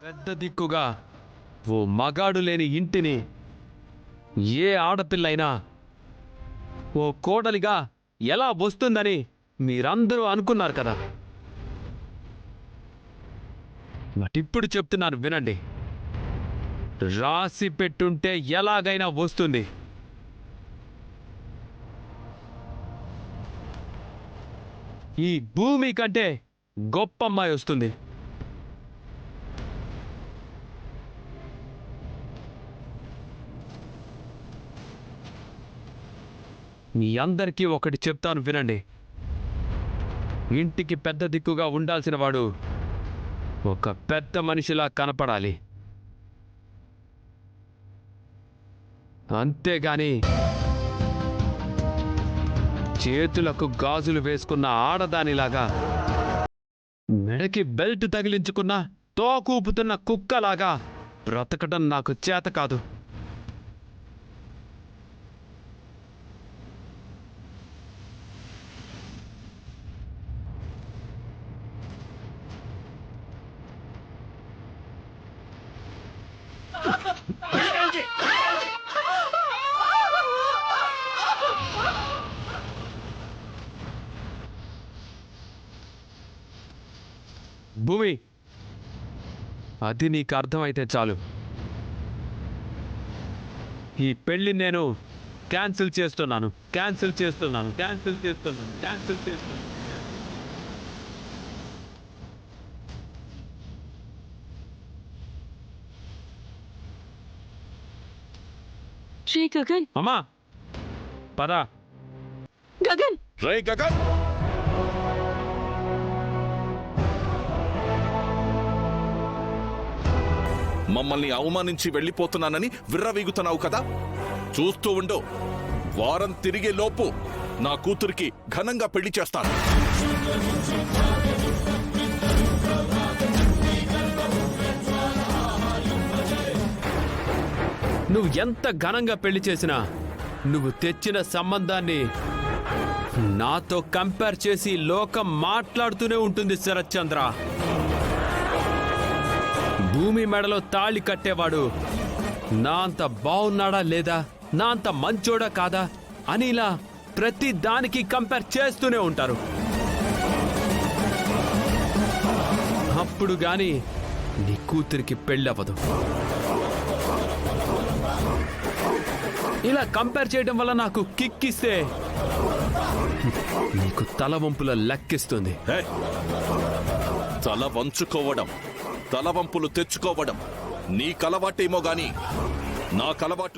పెద్ద దిక్కుగా ఓ మగాడు లేని ఇంటిని ఏ ఆడపిల్లైనా ఓ కోడలిగా ఎలా వస్తుందని మీరందరూ అనుకున్నారు కదా. ఇప్పుడు చెప్తున్నాను వినండి. రాసి పెట్టుంటే ఎలాగైనా వస్తుంది. ఈ భూమి కంటే గొప్ప అమ్మాయి వస్తుంది. మీ అందరికీ ఒకటి చెప్తాను వినండి. ఇంటికి పెద్ద దిక్కుగా ఉండాల్సిన వాడు ఒక పెద్ద మనిషిలా కనపడాలి. అంతేగాని చేతులకు గాజులు వేసుకున్న ఆడదానిలాగా, మెడకి బెల్ట్ తగిలించుకున్న తోకూపుతున్న కుక్కలాగా బ్రతకడం నాకు చేత కాదు. భూమి, అది నీకు అర్థమైతే చాలు. ఈ పెళ్లి నేను క్యాన్సిల్ చేస్తున్నాను. శ్రీ గగన్, అమ్మా పదా. గగన్, రే గగన్, మమ్మల్ని అవమానించి వెళ్ళిపోతున్నానని విర్రవీగుతున్నావు కదా. చూస్తూ ఉండు, వారం తిరిగే లోపు నా కూతురికి ఘనంగా పెళ్లి చేస్తాను. నువ్వు ఎంత ఘనంగా పెళ్లి చేసినా నువ్వు తెచ్చిన సంబంధాన్ని నాతో కంపేర్ చేసి లోకం మాట్లాడుతూనే ఉంటుంది శరత్ చంద్ర. భూమి మెడలో తాళి కట్టేవాడు నా అంత బాగున్నాడా లేదా, నా అంత మంచోడా కాదా అని ఇలా ప్రతి దానికి కంపేర్ చేస్తూనే ఉంటారు. అప్పుడు గాని నీ కూతురికి పెళ్ళవ్వదు. ఇలా కంపేర్ చేయడం వల్ల నాకు కిక్కిస్తే నీకు తలవంపుల లెక్కిస్తుంది. తల వంచుకోవడం, తలవంపులు తెచ్చుకోవడం నీ కలవాటేమో గాని నా కలవాటు